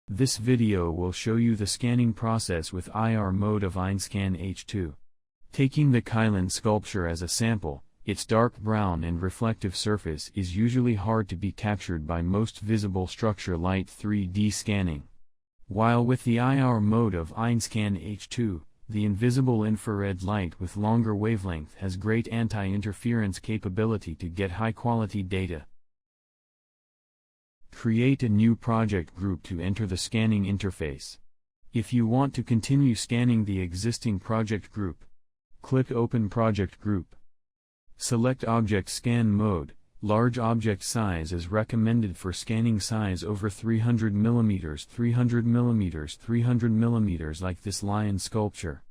This video will show you the scanning process with IR mode of EinScan H2. Taking the Kylan sculpture as a sample, its dark brown and reflective surface is usually hard to be captured by most visible structure light 3D scanning. While with the IR mode of EinScan H2, the invisible infrared light with longer wavelength has great anti-interference capability to get high-quality data. Create a new project group to enter the scanning interface. If you want to continue scanning the existing project group, click Open Project Group. Select Object Scan Mode. Large object size is recommended for scanning size over 300 mm, 300 mm, 300 mm like this lion sculpture.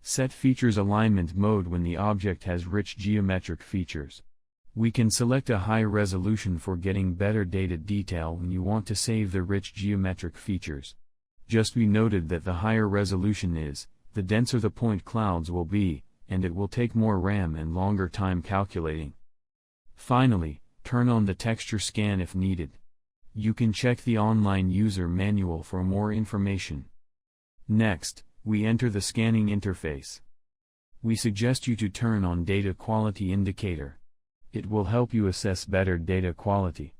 Set Features Alignment Mode when the object has rich geometric features. We can select a high resolution for getting better data detail when you want to save the rich geometric features. Just be noted that the higher resolution is, the denser the point clouds will be, and it will take more RAM and longer time calculating. Finally, turn on the texture scan if needed. You can check the online user manual for more information. Next, we enter the scanning interface. We suggest you to turn on Data Quality Indicator. It will help you assess better data quality.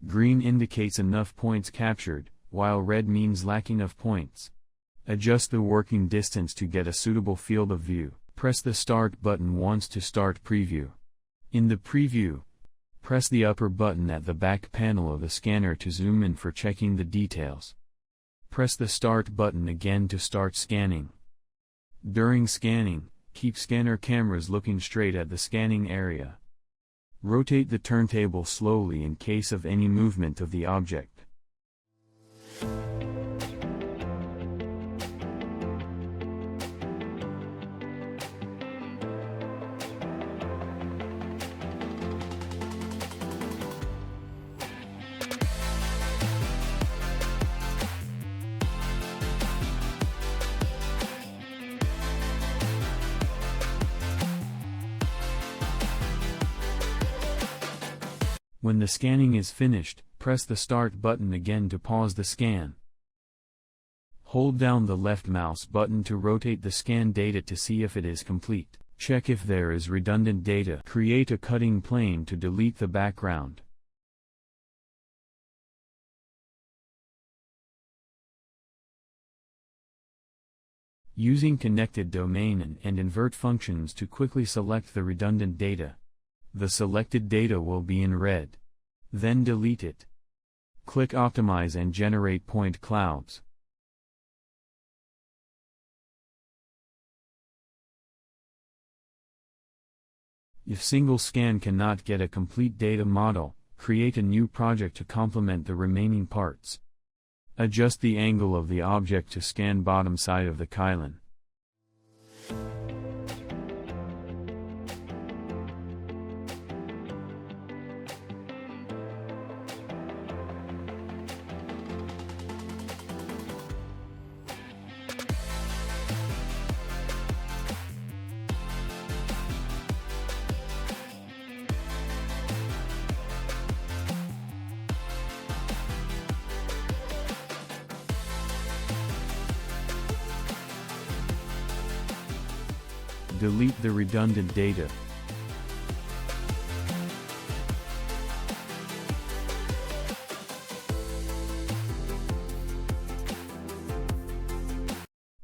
Green indicates enough points captured, while red means lacking of points. Adjust the working distance to get a suitable field of view. Press the Start button once to start preview. In the preview, press the upper button at the back panel of the scanner to zoom in for checking the details. Press the Start button again to start scanning. During scanning, keep scanner cameras looking straight at the scanning area. Rotate the turntable slowly in case of any movement of the object. When the scanning is finished, press the Start button again to pause the scan. Hold down the left mouse button to rotate the scan data to see if it is complete. Check if there is redundant data. Create a cutting plane to delete the background. Using connected domain and invert functions to quickly select the redundant data. The selected data will be in red. Then delete it. Click Optimize and generate point clouds. If single scan cannot get a complete data model, create a new project to complement the remaining parts. Adjust the angle of the object to scan bottom side of the Kylan. Delete the redundant data.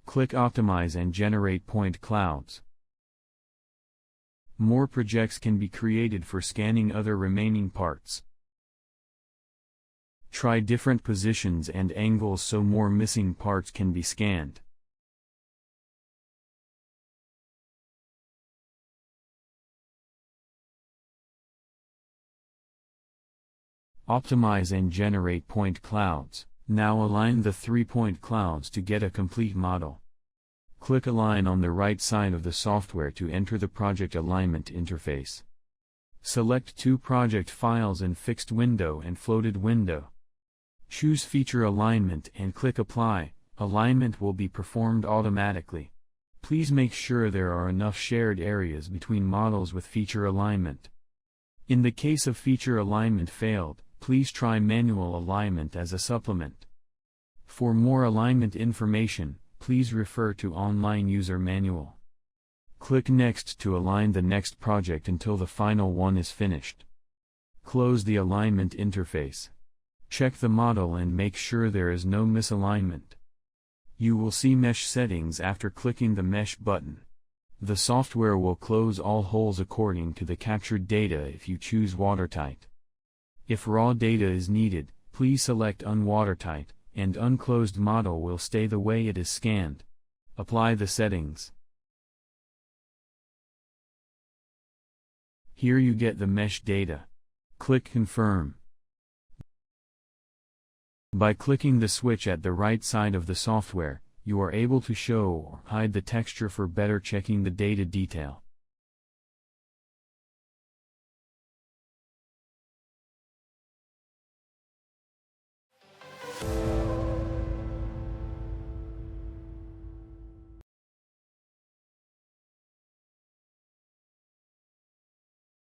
Click Optimize and generate point clouds. More projects can be created for scanning other remaining parts. Try different positions and angles so more missing parts can be scanned. Optimize and generate point clouds. Now align the 3 point clouds to get a complete model. Click Align on the right side of the software to enter the project alignment interface. Select 2 project files in fixed window and floated window. Choose Feature Alignment and click Apply. Alignment will be performed automatically. Please make sure there are enough shared areas between models with feature alignment. In the case of feature alignment failed, please try manual alignment as a supplement. For more alignment information, please refer to online user manual. Click Next to align the next project until the final one is finished. Close the alignment interface. Check the model and make sure there is no misalignment. You will see mesh settings after clicking the mesh button. The software will close all holes according to the captured data if you choose watertight. If raw data is needed, please select unwatertight, and unclosed model will stay the way it is scanned. Apply the settings. Here you get the mesh data. Click Confirm. By clicking the switch at the right side of the software, you are able to show or hide the texture for better checking the data detail.